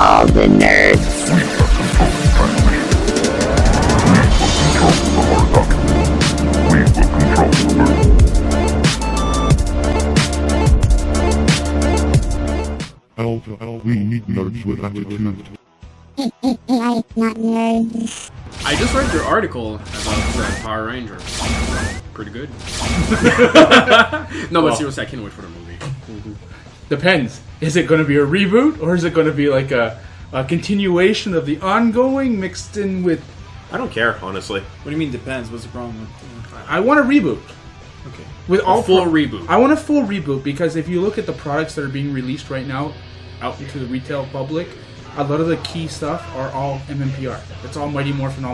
all the nerds. We need nerds with attitude. Like not nerds. I just read your article about Power Rangers. Pretty good. No, but seriously, I can't wait for the movie. Depends. Is it going to be a reboot, or is it going to be like a continuation of the ongoing mixed in with... I don't care, honestly. What do you mean depends? What's the problem with... I want a reboot. Okay. With all full reboot. I want a full reboot because if you look at the products that are being released right now out into the retail public, a lot of the key stuff are all MMPR. It's all Mighty Morphin,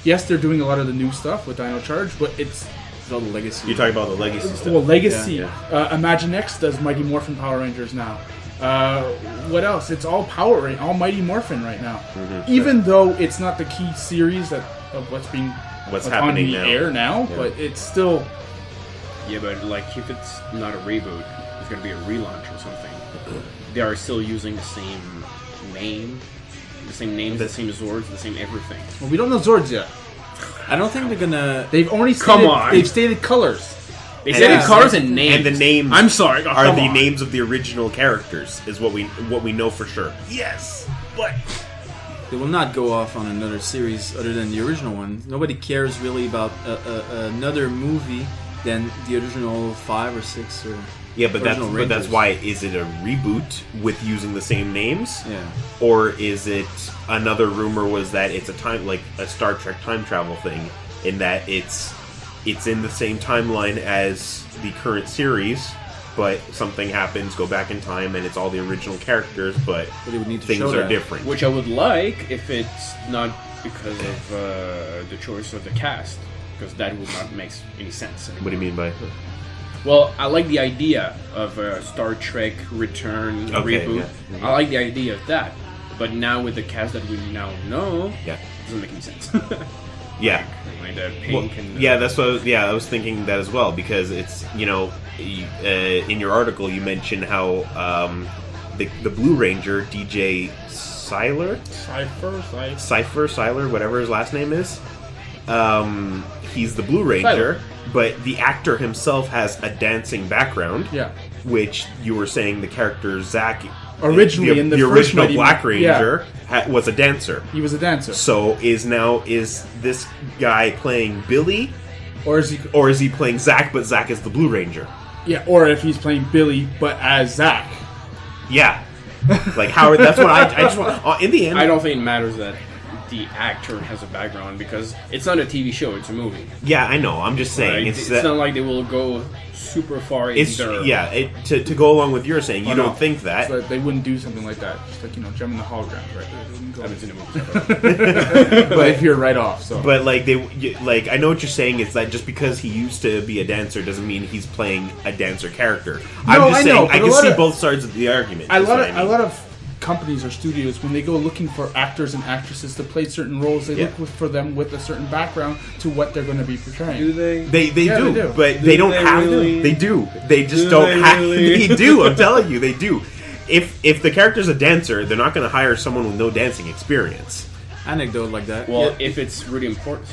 Yes, they're doing a lot of the new stuff with Dino Charge, but it's all the legacy. You're talking about the legacy stuff. Well, Legacy. Yeah. Imaginext does Mighty Morphin Power Rangers now. What else? It's all all Mighty Morphin right now. Mm-hmm. Even though it's not the key series of what's happening on the air now, yeah. But it's still... Yeah, but like if it's not a reboot, it's going to be a relaunch or something. They are still using the same name, the same names, the same Zords, the same everything. Well, we don't know Zords yet. I don't think they're gonna... They've only stated... They've stated colors. They stated colors and names. And the names... I'm sorry. Are the names of the original characters, is what we know for sure. Yes, but... They will not go off on another series other than the original one. Nobody cares really about another movie than the original 5 or 6 or... Yeah, but that's why, is it a reboot with using the same names? Yeah. Or is it, another rumor was that it's a Star Trek time travel thing, in that it's in the same timeline as the current series, but something happens, go back in time, and it's all the original characters, but would need to things are different. Which I would like if it's not because of the choice of the cast, because that would not make any sense anymore. What do you mean by... Well, I like the idea of a Star Trek return reboot. Yeah. I like the idea of that. But now with the cast that we now know, it doesn't make any sense. Yeah. Like the pink that's what I was thinking that as well, because it's, in your article you mentioned how the Blue Ranger, DJ Seiler, whatever his last name is, he's the Blue Ranger. Seiler. But the actor himself has a dancing background. Yeah. Which you were saying the character Zack... Originally, the original Black Ranger was a dancer. He was a dancer. So is this guy playing Billy? Or is he playing Zack, but Zack is the Blue Ranger? Yeah, or if he's playing Billy, but as Zack. Yeah. Like, Howard, that's what I just want... in the end... I don't think it matters that the actor has a background, because it's not a TV show, it's a movie. Yeah, I know. I'm just saying. It's not like they will go super far into... Yeah, to go along with your saying, you don't think that. So they wouldn't do something like that. Just like, Gem in the Holograms, right? I haven't seen the movie. But if you're right off, so... But, I know what you're saying is that just because he used to be a dancer doesn't mean he's playing a dancer character. I'm just saying, I can see both sides of the argument. A lot of companies or studios, when they go looking for actors and actresses to play certain roles, they look for them with a certain background to what they're going to be portraying. Do they? They do, but they don't have to. They do. They just don't have to. They do. I'm telling you, they do. If the character's a dancer, they're not going to hire someone with no dancing experience. Anecdote like that. Well, if it's really important.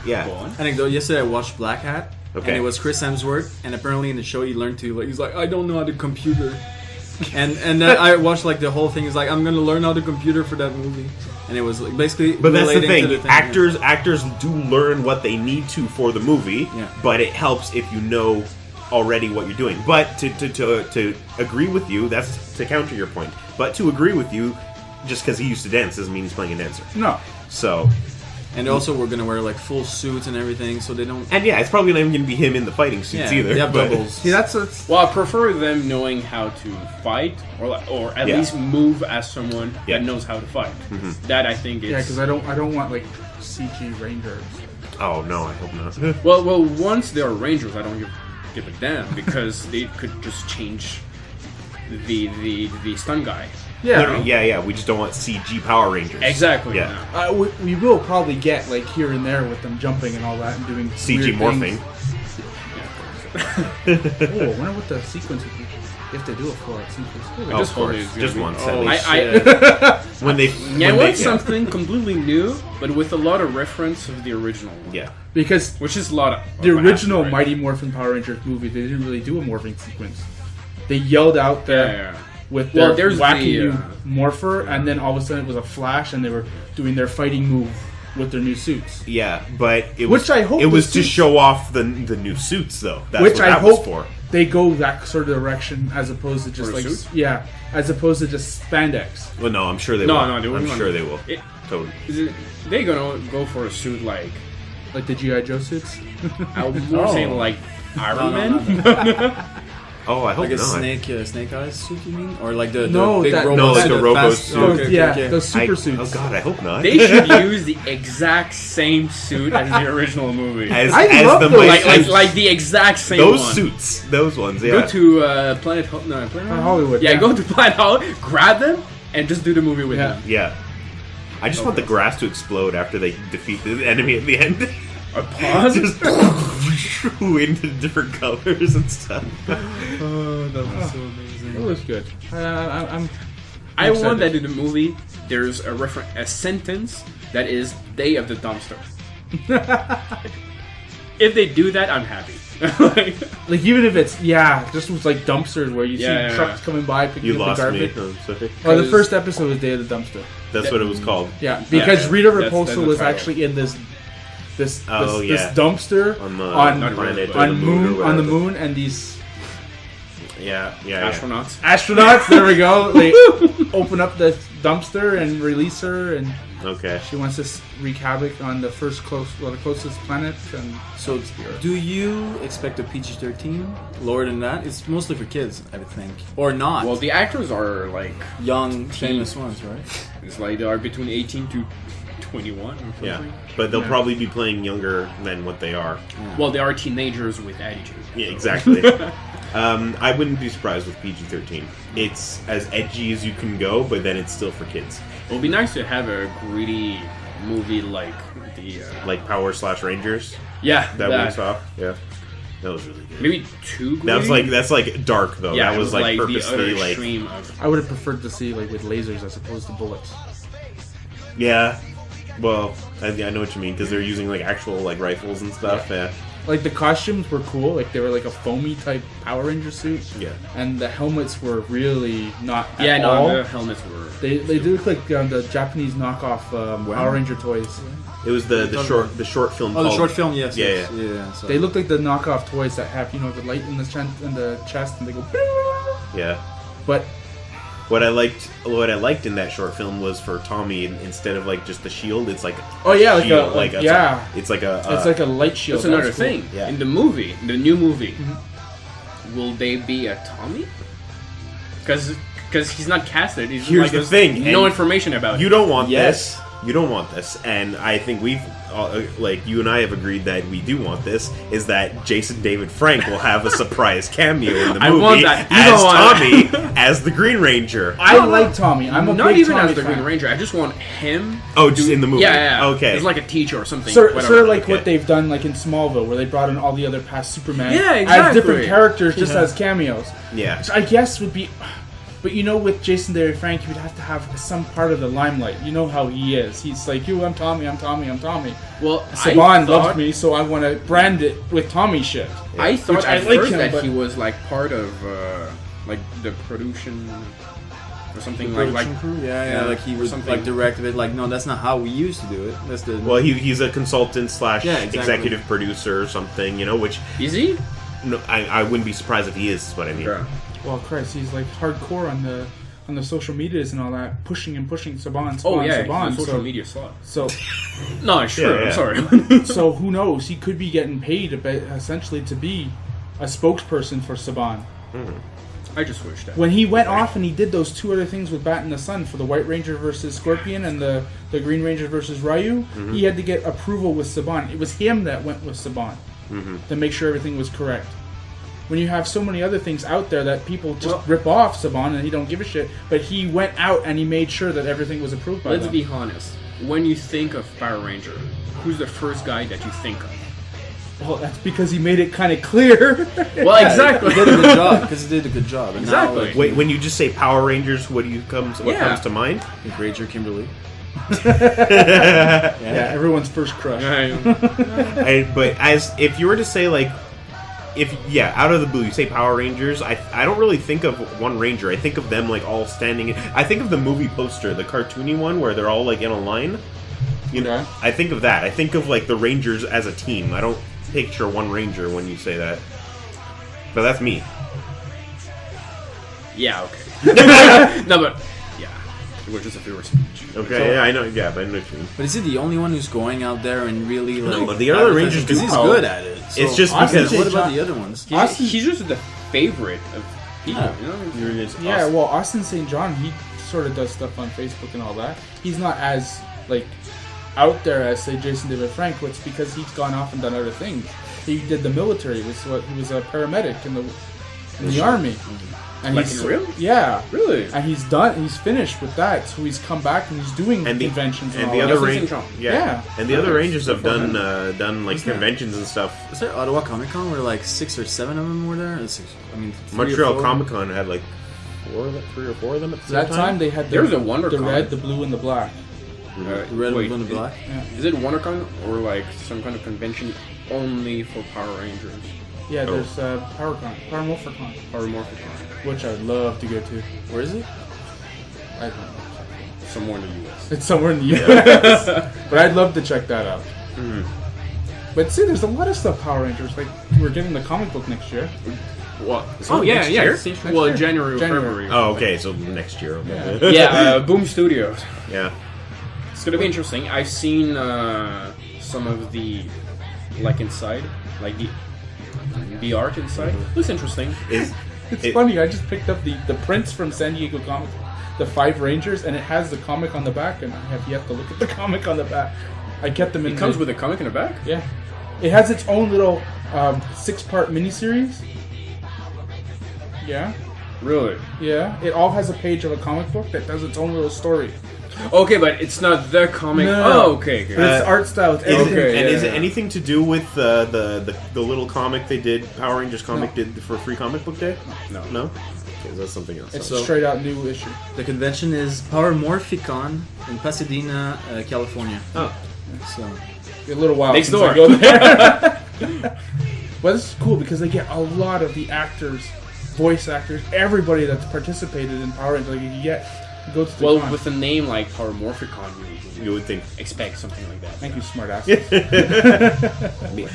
Yeah. Anecdote. Yesterday I watched Black Hat. Okay. And it was Chris Hemsworth, and apparently in the show he learned to, he's like, I don't know how to computer. and I watched the whole thing. It's like, I'm gonna learn how to computer for that movie, and it was basically. But that's the thing. Actors do learn what they need to for the movie. Yeah. But it helps if you know already what you're doing. But to agree with you, that's to counter your point. But to agree with you, just because he used to dance doesn't mean he's playing a dancer. No. So. And also, we're gonna wear full suits and everything, so they don't. And it's probably not even gonna be him in the fighting suits either. They have doubles. See, that's. Well, I prefer them knowing how to fight, or at least move as someone that knows how to fight. Mm-hmm. That I think is. Yeah, because I don't want CG Rangers. Oh no, I hope not. well, once they are Rangers, I don't give a damn, because they could just change the stun guy. Yeah. We just don't want CG Power Rangers. Exactly. Yeah. We will probably get here and there with them jumping and all that and doing CG morphing. Oh, I wonder what the sequence would be if they do a full-out sequence. Oh, just of course, hope it's just gonna be- once. Oh, at least. When they, I when want they, something completely new, but with a lot of reference of the original one. Yeah. Because Which is a lot of... the what original happened, right? Mighty Morphin Power Rangers movie, they didn't really do a morphing sequence. They yelled out there Yeah. with Well, their there's wacky the, new morpher, and then all of a sudden it was a flash, and they were doing their fighting move with their new suits. Yeah, but it was, Which I hope it was the to suits- show off the new suits, though. That's Which what I that was hope for. they go that sort of direction as opposed to just For like the suits? as opposed to just spandex. Well, no, I'm sure they No, will. no, they I'm wouldn't sure want- they will. It- Totally. Is it, they gonna go for a suit like... Like the G.I. Joe suits. I was more saying like Iron Man? Oh, I hope Like a not. snake eyes suit, you mean? Or like the No, big that- robo No, like suit, the robo fast- suit. oh, okay, yeah, okay. those super suits. Oh God, I hope not. They should use the exact same suit as the original movie. as, I as love the those mighty- like the exact same those one. suits, those ones. Yeah. Go to Planet Hollywood, Yeah, yeah. go to Planet Hollywood, grab them, and just do the movie with Yeah. them. Yeah. I just want the grass to explode after they defeat the enemy at the end. A pause? Just into different colors and stuff. Oh, that was so amazing. It was good. I'm I excited. want that in the movie. There's a sentence that is "Day of the Dumpster." If they do that, I'm happy. Like even if it's just with like dumpsters where you Yeah, see yeah, trucks yeah. coming by picking You up the lost me. garbage. I'm sorry. Oh, the Because- first episode was Day of the Dumpster. That's what it was called. Yeah, because Yeah, Rita that's Repulsa the was title. actually in this Oh, this yeah. dumpster On the on planet or on the moon or on the whatever. moon, and these Yeah. Astronauts. astronauts. There we go. They open up the dumpster and release her, and Okay. she wants to wreak havoc on the the closest planet. And So, do you expect a PG-13 lower than that? It's mostly for kids, I would think, or not. Well, the actors are like Young, famous ones, right? it's like they are between 18 to 21 or something. Yeah, but they'll Yeah. probably be playing younger than what they are. Well, they are teenagers with attitude. Yeah, exactly. I wouldn't be surprised with PG-13. It's as edgy as you can go, but then it's still for kids. It would be nice to have a gritty movie like the Like Power/Rangers that we saw. Yeah, that was really good. maybe too gritty. That's like dark though. yeah, that it was like the purposely other like extreme of I would have preferred to see like with lasers as opposed to bullets. yeah. Well, I know what you mean because they're using like actual like rifles and stuff. Yeah, Like the costumes were cool. Like they were like a foamy type Power Ranger suit. yeah. And the helmets were really not at yeah, all. no, the helmets were. They do look like the Japanese knockoff Power Ranger toys. It was the short film. Oh, the called- short film, yes. Yeah, yes. Yeah. So. They look like the knockoff toys that have the light in the chest, and they go. Yeah. But What I liked in that short film was for Tommy, instead of like just the shield, it's like oh yeah, like shield, a it's like a it's like a light shield. That's another That's cool. thing. Yeah. In the movie, the new movie, will they be a Tommy? Because he's not casted. He's Here's like, the there's thing, no and information about you him. don't want Yes. this. You don't want this, and I think we've like you and I have agreed that we do want this. Is that Jason David Frank will have a surprise cameo in the I movie want that. You as don't want Tommy as the Green Ranger? I like Tommy. I'm a Not big even Tommy as the fan. Green Ranger. I just want him. Oh, just in the movie. Yeah. Okay. He's like a teacher or something. Sort whatever. of like okay. what they've done like in Smallville, where they brought in all the other past Superman Yeah, as exactly. different characters, just as cameos. Yeah. Which I guess would be, but with Jason David Frank, you would have to have some part of the limelight. You know how he is. He's like, I'm Tommy, I'm Tommy, I'm Tommy. Well, Saban loves me, so I want to brand it with Tommy shit. I thought Which I at like first him, that but- he was like part of like the production or something like Production crew? Yeah, like he or was something. like directed it. Like, no, that's not how we used to do it. That's the Well, he's a consultant / Yeah, exactly. executive producer or something, which Is he? no, I wouldn't be surprised if he is what I mean. Yeah. Well, Christ, he's like hardcore on the social medias and all that, pushing Saban. Oh yeah, Saban. he's a social so, media slot. So, No, it's true. Yeah, yeah. I'm sorry. so who knows? He could be getting paid essentially to be a spokesperson for Saban. I just wish that. When he went off and he did those two other things with Bat in the Sun for the White Ranger versus Scorpion and the Green Ranger versus Ryu, he had to get approval with Saban. It was him that went with Saban to make sure everything was correct. When you have so many other things out there that people just rip off Saban and he don't give a shit, but he went out and he made sure that everything was approved by Let's them. be honest. When you think of Power Ranger, who's the first guy that you think of? Well, that's because he made it kind of clear. Well, exactly. He did a good job because he did a good job. And Exactly. Now, like, Wait, when you just say Power Rangers, what comes to mind? Ranger Kimberly. Yeah, everyone's first crush. But if you were to say like, out of the blue, you say Power Rangers, I don't really think of one Ranger. I think of them like all standing. I think of the movie poster, the cartoony one where they're all like in a line. You know, Okay. I think of that. I think of like the Rangers as a team. I don't picture one Ranger when you say that. But that's me. Yeah, okay. No, but yeah, it was just a figure of speech. Okay, I know. Yeah, but I know what you mean. But is he the only one who's going out there and really like? No, the other Rangers do. Because he's good at it. So It's just Austin because What about the other ones? He's just the favorite of people. You know? Yeah, well, Austin St. John, he sort of does stuff on Facebook and all that. He's not as like out there as say Jason David Frank, but it's because he's gone off and done other things. He did the military. He was a paramedic in the army. And Like he's in real? Yeah, Really? and he's finished with that. So he's come back and he's doing conventions and and all the that. other Austin Rangers, St. John. Yeah. and the other Okay. Rangers have Before done like conventions and stuff. Was there Ottawa Comic Con where like 6 or 7 of them were there? Or 6, I mean, 3 or Montreal 4? Comic Con had like 3 or 4 of them at the same That time they had There was a Wonder the Con. red, the blue, and the black. The red, wait, blue, and the black. Is it WonderCon or like some kind of convention only for Power Rangers? Yeah, Oh. there's PowerCon, PowerMorphicon, Or Morphin? which I would love to go to. Where is it? I don't know. Somewhere in the U.S. It's somewhere in the U.S. But I'd love to check that out. Mm-hmm. But see, there's a lot of stuff Power Rangers. Like, we're getting the comic book next year. What? Oh, Oh yeah, next yeah. year? it's- Next Well, year. January or January. February. Oh, okay, so next year. Okay. Yeah, Boom Studios. Yeah. It's gonna be interesting. I've seen some of the inside, like the art inside. Looks interesting. It's funny, I just picked up the prints from San Diego Comic, the 5 Rangers, and it has the comic on the back, and I have yet to look at the comic on the back. I kept them in It comes with a comic in the back. Yeah. It has its own little 6-part miniseries. Yeah. Really? Yeah. It all has a page of a comic book that does its own little story. Okay, but it's not the comic. No. Oh, okay. But Okay. its art style, it's Is everything. it, and yeah, is it yeah. anything to do with the little comic they did, Power Rangers comic No. did for Free Comic Book Day? No. No? Okay, that's something else. It's So- a straight out new issue. The convention is Power Morphicon in Pasadena, California. Oh. So A little while Next since door. I go there. But this is cool because they get a lot of the actors, voice actors, everybody that's participated in Power Rangers. Like you get go to the Well, con. with a name like Power Morphicon, You would think. expect something like that. Thank you, smartass.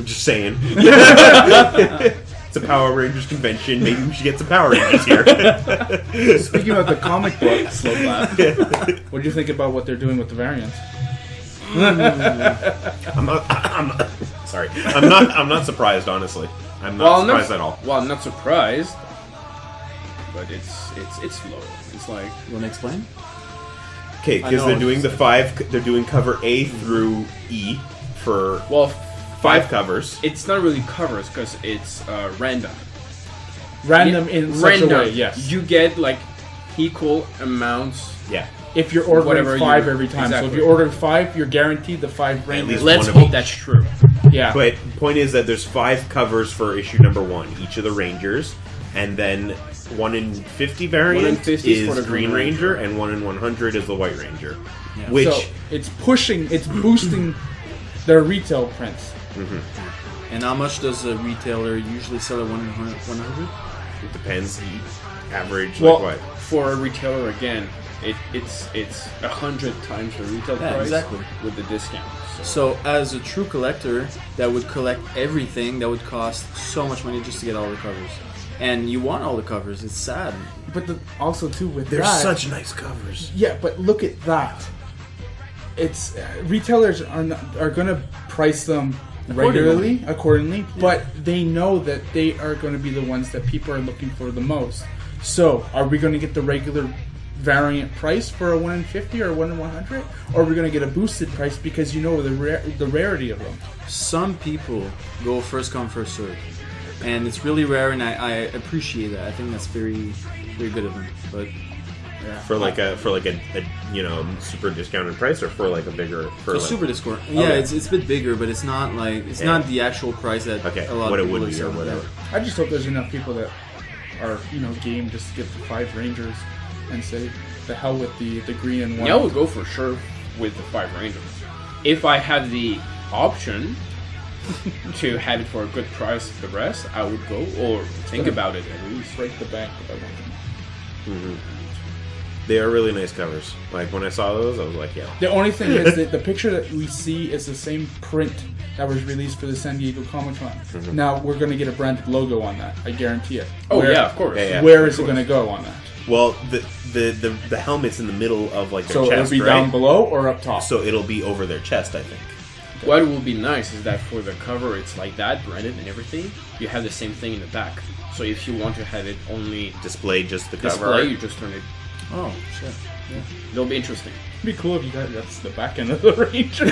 I'm just saying. It's a Power Rangers convention. Maybe we should get some Power Rangers here. Speaking about the comic book, Slow clap. what do you think about what they're doing with the variants? I'm not. Sorry. I'm not surprised. Honestly, I'm not surprised at all. Well, I'm not surprised, but it's slow. It's like you want to explain? Okay, I because know they're what doing you the 5. They're doing cover A through E for 5 covers. It's not really covers because it's random. Random in such Random. a way, yes. You get like equal amounts. Yeah. If you're ordering Whatever 5 you- every time, so if exactly. you order 5, you're guaranteed the 5 Rangers. least Let's one of hope each. that's true. Yeah. But point is that there's 5 covers for issue number 1, each of the Rangers, and then 1 in 50 variant 1 in 50 is for is the Green Green Ranger, Ranger. and 1 in 100 is the White Ranger. Yeah. Which So it's boosting their retail prints. And how much does a retailer usually sell at 100? it depends. Average, Well, like what? For a retailer, again, it's 100 times the retail Yeah, price exactly. with the discount. So as a true collector that would collect everything, that would cost so much money just to get all the covers. And you want all the covers. It's sad. But also too with They're that, such nice covers. yeah. But look at that. It's retailers are going to price them accordingly, but they know that they are going to be the ones that people are looking for the most. So, are we going to get the regular variant price for a 1 in 50 or a 1 in 100, or are we going to get a boosted price because you know the rarity of them? Some people go first come, first serve. And it's really rare, and I appreciate that. I think that's very, very good of them. But For like a super discounted price, or for like a bigger for like, super discount. Yeah, it's a bit bigger, but it's not like not the actual price that a lot what of it people would be or whatever. I just hope there's enough people that are game just to get the 5 Rangers and say the hell with the green and white. Yeah, I would go for sure with the 5 Rangers if I had the option to have it for a good price. The rest I would go or think about it at least. Break the bank if I want them. Mm-hmm. They are really nice covers. Like when I saw those, I was like, yeah. The only thing is that the picture that we see is the same print that was released for the San Diego Comic-Con. Mm-hmm. Now we're going to get a branded logo on that. I guarantee it. Yeah, of course. Where is it going to go on that? Well, the helmet's in the middle of like their chest. So it'll be down below or up top. So it'll be over their chest, I think. What will be nice is that for the cover, it's like that, branded and everything. You have the same thing in the back. So if you want to have it only display just the cover, you just turn it. Oh, shit. Yeah. It'll be interesting. It'd be cool if you got that's the back end of the Ranger.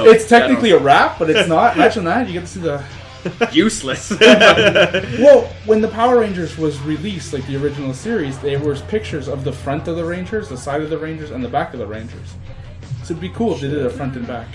It's technically a wrap, but it's not. Imagine that. You get to see the useless. Well, when the Power Rangers was released, like the original series, there was pictures of the front of the Rangers, the side of the Rangers, and the back of the Rangers. So it'd be cool if they did a front and back.